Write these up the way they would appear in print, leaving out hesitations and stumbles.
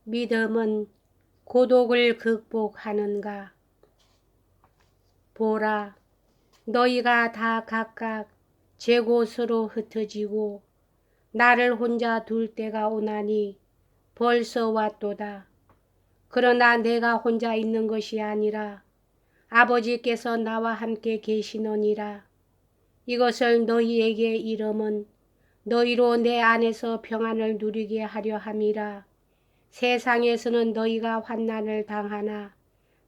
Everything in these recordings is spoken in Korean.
믿음은 고독을 극복하는가? 보라, 너희가 다 각각 제 곳으로 흩어지고 나를 혼자 둘 때가 오나니 벌써 왔도다. 그러나 내가 혼자 있는 것이 아니라 아버지께서 나와 함께 계시느니라. 이것을 너희에게 이름은 너희로 내 안에서 평안을 누리게 하려 함이라. 세상에서는 너희가 환난을 당하나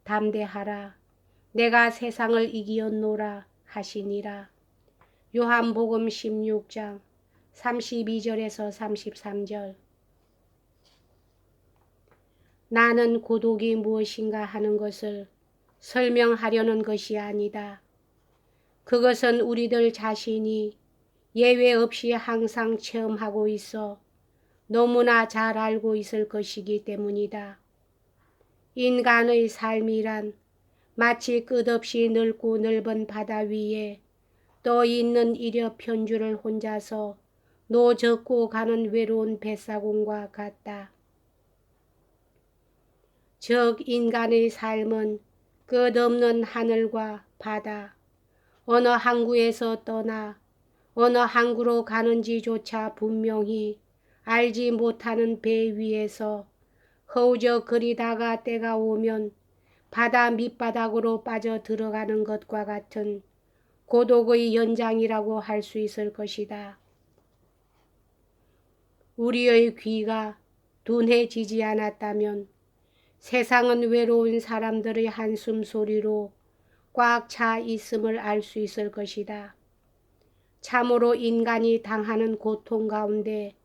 담대하라. 내가 세상을 이기었노라 하시니라. 요한복음 16장 32절에서 33절. 나는 고독이 무엇인가 하는 것을 설명하려는 것이 아니다. 그것은 우리들 자신이 예외 없이 항상 체험하고 있어 너무나 잘 알고 있을 것이기 때문이다. 인간의 삶이란 마치 끝없이 넓고 넓은 바다 위에 떠 있는 이력 편주를 혼자서 노젓고 가는 외로운 뱃사공과 같다. 즉 인간의 삶은 끝없는 하늘과 바다, 어느 항구에서 떠나 어느 항구로 가는지조차 분명히 알지 못하는 배 위에서 허우적거리다가 때가 오면 바다 밑바닥으로 빠져 들어가는 것과 같은 고독의 연장이라고 할 수 있을 것이다. 우리의 귀가 둔해지지 않았다면 세상은 외로운 사람들의 한숨 소리로 꽉 차 있음을 알 수 있을 것이다. 참으로 인간이 당하는 고통 가운데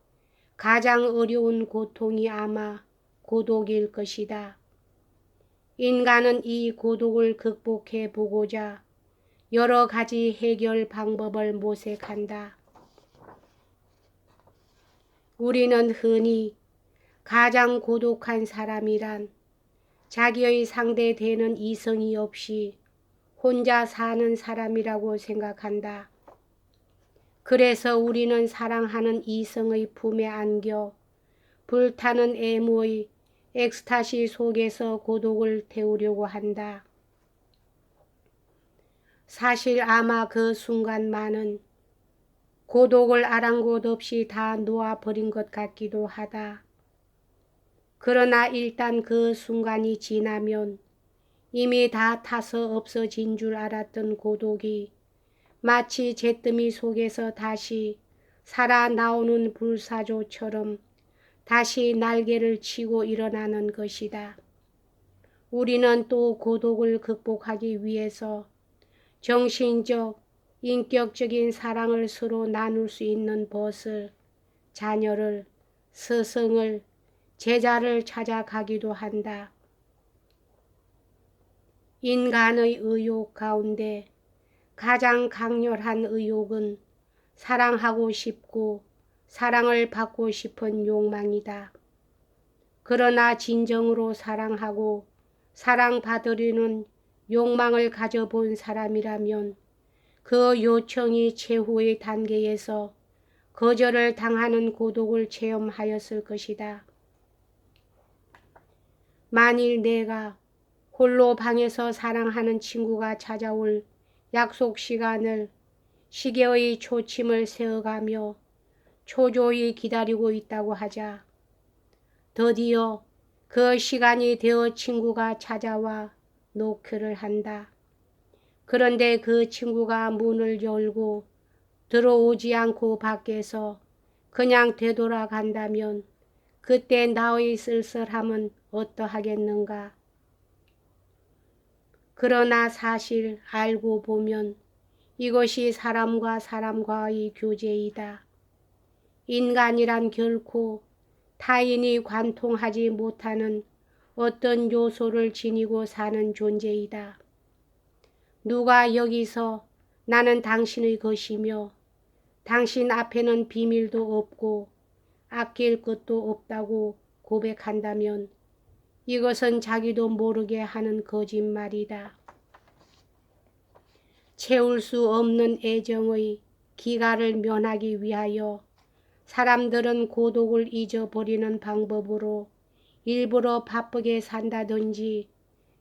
가장 어려운 고통이 아마 고독일 것이다. 인간은 이 고독을 극복해 보고자 여러 가지 해결 방법을 모색한다. 우리는 흔히 가장 고독한 사람이란 자기의 상대되는 이성이 없이 혼자 사는 사람이라고 생각한다. 그래서 우리는 사랑하는 이성의 품에 안겨 불타는 애무의 엑스타시 속에서 고독을 태우려고 한다. 사실 아마 그 순간만은 고독을 아랑곳 없이 다 놓아버린 것 같기도 하다. 그러나 일단 그 순간이 지나면 이미 다 타서 없어진 줄 알았던 고독이 마치 잿더미 속에서 다시 살아나오는 불사조처럼 다시 날개를 치고 일어나는 것이다. 우리는 또 고독을 극복하기 위해서 정신적, 인격적인 사랑을 서로 나눌 수 있는 벗을, 자녀를, 스승을, 제자를 찾아가기도 한다. 인간의 의욕 가운데 가장 강렬한 의욕은 사랑하고 싶고 사랑을 받고 싶은 욕망이다. 그러나 진정으로 사랑하고 사랑받으려는 욕망을 가져본 사람이라면 그 요청이 최후의 단계에서 거절을 당하는 고독을 체험하였을 것이다. 만일 내가 홀로 방에서 사랑하는 친구가 찾아올 약속 시간을 시계의 초침을 세어가며 초조히 기다리고 있다고 하자. 드디어 그 시간이 되어 친구가 찾아와 노크를 한다. 그런데 그 친구가 문을 열고 들어오지 않고 밖에서 그냥 되돌아간다면 그때 나의 쓸쓸함은 어떠하겠는가. 그러나 사실 알고 보면 이것이 사람과 사람과의 교제이다. 인간이란 결코 타인이 관통하지 못하는 어떤 요소를 지니고 사는 존재이다. 누가 여기서 나는 당신의 것이며 당신 앞에는 비밀도 없고 아낄 것도 없다고 고백한다면 이것은 자기도 모르게 하는 거짓말이다. 채울 수 없는 애정의 기갈을 면하기 위하여 사람들은 고독을 잊어버리는 방법으로 일부러 바쁘게 산다든지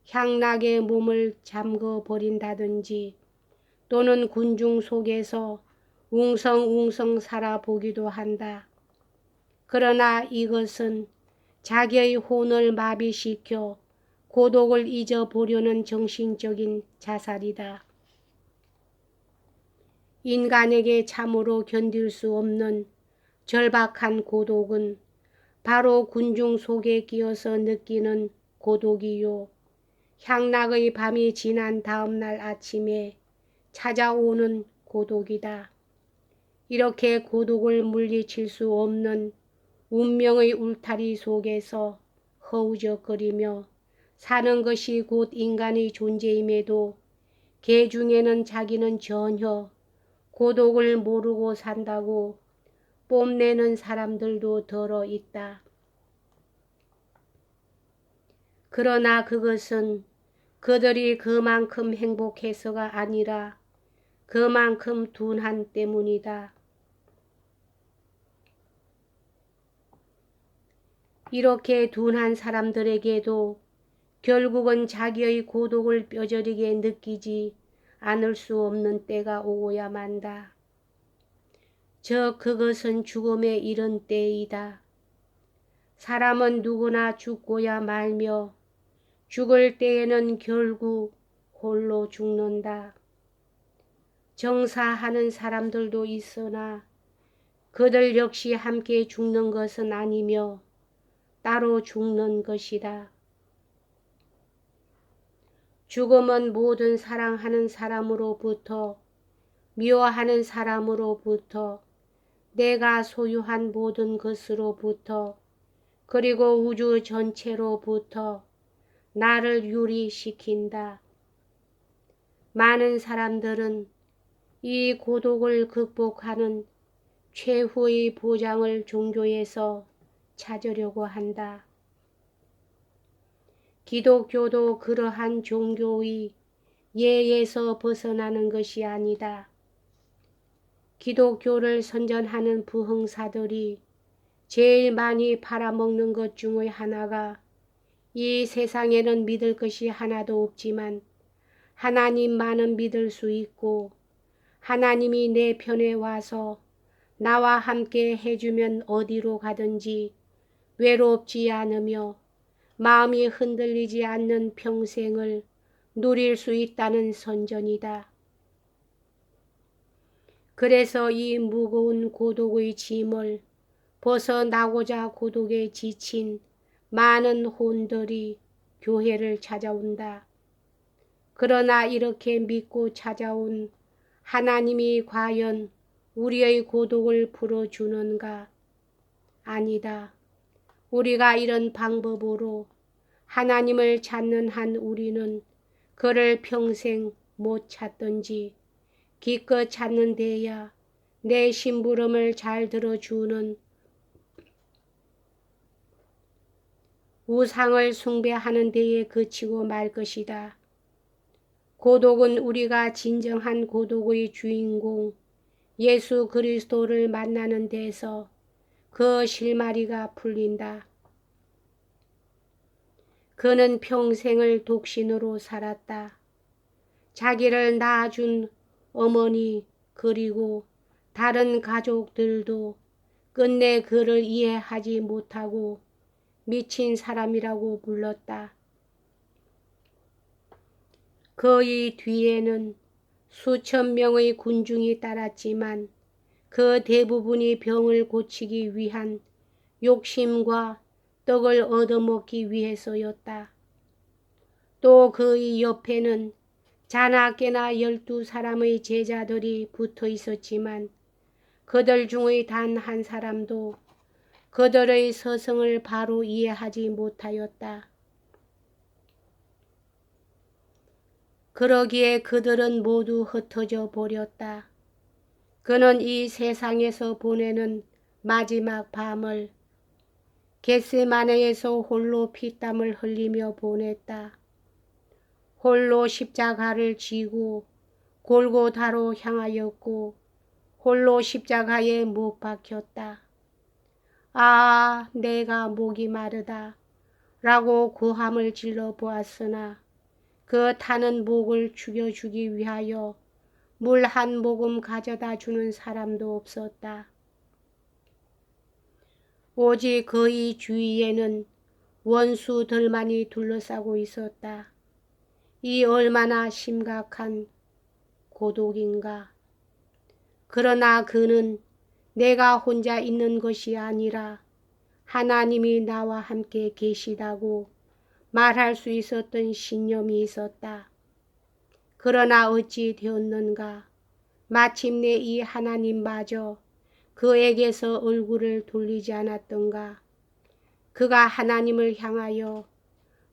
향락에 몸을 잠궈 버린다든지 또는 군중 속에서 웅성웅성 살아보기도 한다. 그러나 이것은 자기의 혼을 마비시켜 고독을 잊어보려는 정신적인 자살이다. 인간에게 참으로 견딜 수 없는 절박한 고독은 바로 군중 속에 끼어서 느끼는 고독이요. 향락의 밤이 지난 다음날 아침에 찾아오는 고독이다. 이렇게 고독을 물리칠 수 없는 운명의 울타리 속에서 허우적거리며 사는 것이 곧 인간의 존재임에도 개 중에는 자기는 전혀 고독을 모르고 산다고 뽐내는 사람들도 더러 있다. 그러나 그것은 그들이 그만큼 행복해서가 아니라 그만큼 둔한 때문이다. 이렇게 둔한 사람들에게도 결국은 자기의 고독을 뼈저리게 느끼지 않을 수 없는 때가 오고야 만다. 그것은 죽음에 이른 때이다. 사람은 누구나 죽고야 말며 죽을 때에는 결국 홀로 죽는다. 정사하는 사람들도 있으나 그들 역시 함께 죽는 것은 아니며 따로 죽는 것이다. 죽음은 모든 사랑하는 사람으로부터 미워하는 사람으로부터 내가 소유한 모든 것으로부터 그리고 우주 전체로부터 나를 유리시킨다. 많은 사람들은 이 고독을 극복하는 최후의 보장을 종교에서 찾으려고 한다. 기독교도 그러한 종교의 예에서 벗어나는 것이 아니다. 기독교를 선전하는 부흥사들이 제일 많이 팔아먹는 것 중의 하나가 이 세상에는 믿을 것이 하나도 없지만 하나님만은 믿을 수 있고 하나님이 내 편에 와서 나와 함께 해주면 어디로 가든지 외롭지 않으며 마음이 흔들리지 않는 평생을 누릴 수 있다는 선전이다. 그래서 이 무거운 고독의 짐을 벗어나고자 고독에 지친 많은 혼들이 교회를 찾아온다. 그러나 이렇게 믿고 찾아온 하나님이 과연 우리의 고독을 풀어주는가? 아니다. 우리가 이런 방법으로 하나님을 찾는 한 우리는 그를 평생 못 찾든지 기껏 찾는 데야 내 심부름을 잘 들어주는 우상을 숭배하는 데에 그치고 말 것이다. 고독은 우리가 진정한 고독의 주인공 예수 그리스도를 만나는 데서 그 실마리가 풀린다. 그는 평생을 독신으로 살았다. 자기를 낳아준 어머니 그리고 다른 가족들도 끝내 그를 이해하지 못하고 미친 사람이라고 불렀다. 그의 뒤에는 수천 명의 군중이 따랐지만 그 대부분이 병을 고치기 위한 욕심과 떡을 얻어먹기 위해서였다. 또 그의 옆에는 자나깨나 12사람의 제자들이 붙어 있었지만 그들 중의 단 한 사람도 그들의 서성을 바로 이해하지 못하였다. 그러기에 그들은 모두 흩어져 버렸다. 그는 이 세상에서 보내는 마지막 밤을 겟세마네에서 홀로 피땀을 흘리며 보냈다. 홀로 십자가를 지고 골고다로 향하였고 홀로 십자가에 못 박혔다. 아, 내가 목이 마르다. 라고 고함을 질러 보았으나 그 타는 목을 죽여주기 위하여 물 한 모금 가져다 주는 사람도 없었다. 오직 그의 주위에는 원수들만이 둘러싸고 있었다. 이 얼마나 심각한 고독인가. 그러나 그는 내가 혼자 있는 것이 아니라 하나님이 나와 함께 계시다고 말할 수 있었던 신념이 있었다. 그러나 어찌 되었는가. 마침내 이 하나님마저 그에게서 얼굴을 돌리지 않았던가. 그가 하나님을 향하여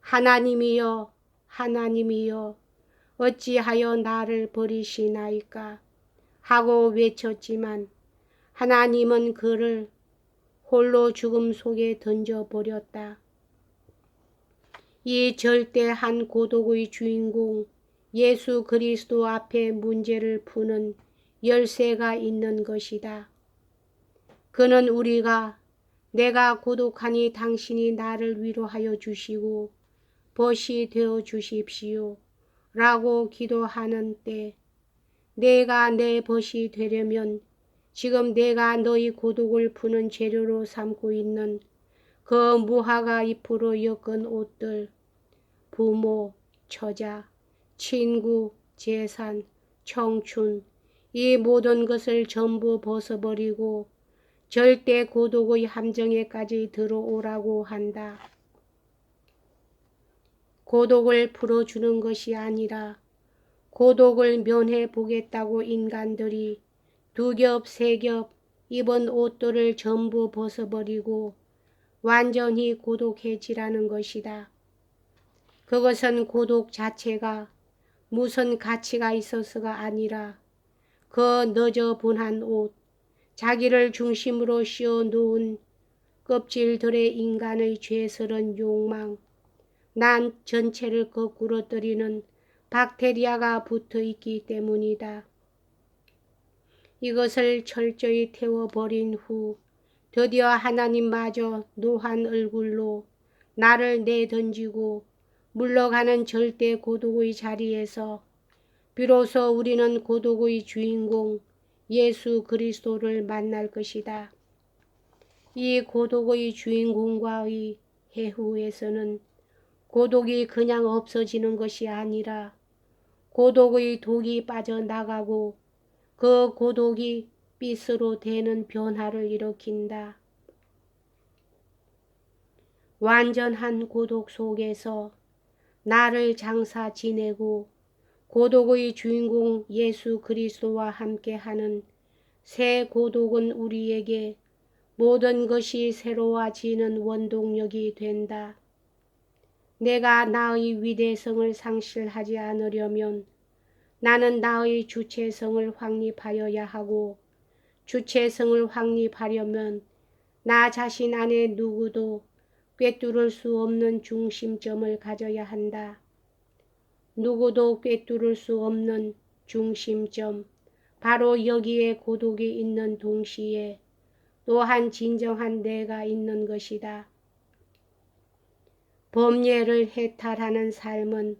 하나님이여 하나님이여 어찌하여 나를 버리시나이까 하고 외쳤지만 하나님은 그를 홀로 죽음 속에 던져버렸다. 이 절대한 고독의 주인공 예수 그리스도 앞에 문제를 푸는 열쇠가 있는 것이다. 그는 우리가 내가 고독하니 당신이 나를 위로하여 주시고 벗이 되어 주십시오 라고 기도하는 때 내가 내 벗이 되려면 지금 내가 너희 고독을 푸는 재료로 삼고 있는 그 무화과 잎으로 엮은 옷들, 부모, 처자, 친구, 재산, 청춘, 이 모든 것을 전부 벗어버리고 절대 고독의 함정에까지 들어오라고 한다. 고독을 풀어주는 것이 아니라 고독을 면해 보겠다고 인간들이 두 겹, 세 겹 입은 옷들을 전부 벗어버리고 완전히 고독해지라는 것이다. 그것은 고독 자체가 무슨 가치가 있어서가 아니라 그 너저분한 옷, 자기를 중심으로 씌워 놓은 껍질들의 인간의 죄스런 욕망, 난 전체를 거꾸러뜨리는 박테리아가 붙어 있기 때문이다. 이것을 철저히 태워버린 후 드디어 하나님마저 노한 얼굴로 나를 내던지고 물러가는 절대 고독의 자리에서 비로소 우리는 고독의 주인공 예수 그리스도를 만날 것이다. 이 고독의 주인공과의 해후에서는 고독이 그냥 없어지는 것이 아니라 고독의 독이 빠져나가고 그 고독이 빛으로 되는 변화를 일으킨다. 완전한 고독 속에서 나를 장사 지내고 고독의 주인공 예수 그리스도와 함께하는 새 고독은 우리에게 모든 것이 새로워지는 원동력이 된다. 내가 나의 위대성을 상실하지 않으려면 나는 나의 주체성을 확립하여야 하고 주체성을 확립하려면 나 자신 안에 누구도 꿰뚫을 수 없는 중심점을 가져야 한다. 누구도 꿰뚫을 수 없는 중심점, 바로 여기에 고독이 있는 동시에 또한 진정한 내가 있는 것이다. 범죄를 해탈하는 삶은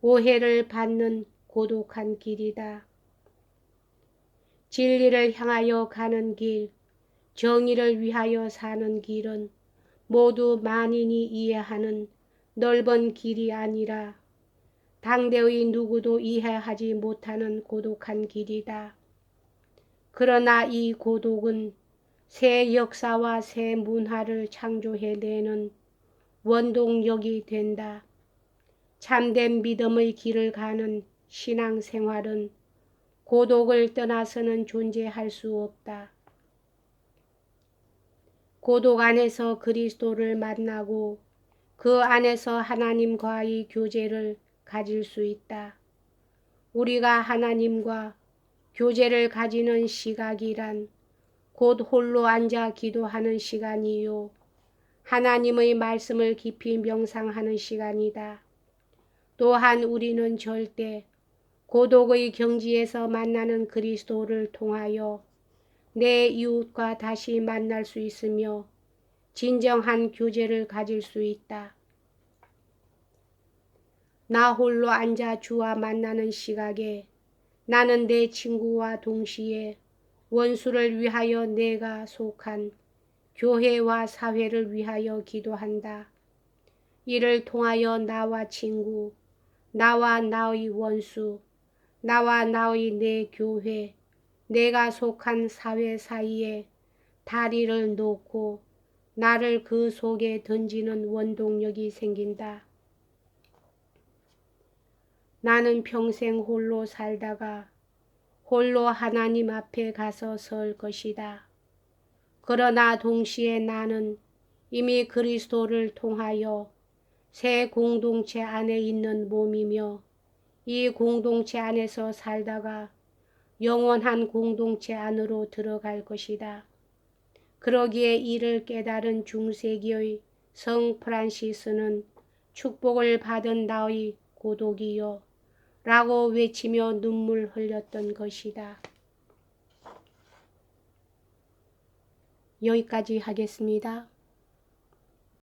오해를 받는 고독한 길이다. 진리를 향하여 가는 길, 정의를 위하여 사는 길은 모두 만인이 이해하는 넓은 길이 아니라 당대의 누구도 이해하지 못하는 고독한 길이다. 그러나 이 고독은 새 역사와 새 문화를 창조해내는 원동력이 된다. 참된 믿음의 길을 가는 신앙생활은 고독을 떠나서는 존재할 수 없다. 고독 안에서 그리스도를 만나고 그 안에서 하나님과의 교제를 가질 수 있다. 우리가 하나님과 교제를 가지는 시각이란 곧 홀로 앉아 기도하는 시간이요. 하나님의 말씀을 깊이 명상하는 시간이다. 또한 우리는 절대 고독의 경지에서 만나는 그리스도를 통하여 내 이웃과 다시 만날 수 있으며 진정한 교제를 가질 수 있다. 나 홀로 앉아 주와 만나는 시각에 나는 내 친구와 동시에 원수를 위하여 내가 속한 교회와 사회를 위하여 기도한다. 이를 통하여 나와 친구, 나와 나의 원수, 나와 나의 내 교회, 내가 속한 사회 사이에 다리를 놓고 나를 그 속에 던지는 원동력이 생긴다. 나는 평생 홀로 살다가 홀로 하나님 앞에 가서 설 것이다. 그러나 동시에 나는 이미 그리스도를 통하여 새 공동체 안에 있는 몸이며 이 공동체 안에서 살다가 영원한 공동체 안으로 들어갈 것이다. 그러기에 이를 깨달은 중세기의 성 프란시스는 축복을 받은 나의 고독이요 라고 외치며 눈물 흘렸던 것이다. 여기까지 하겠습니다.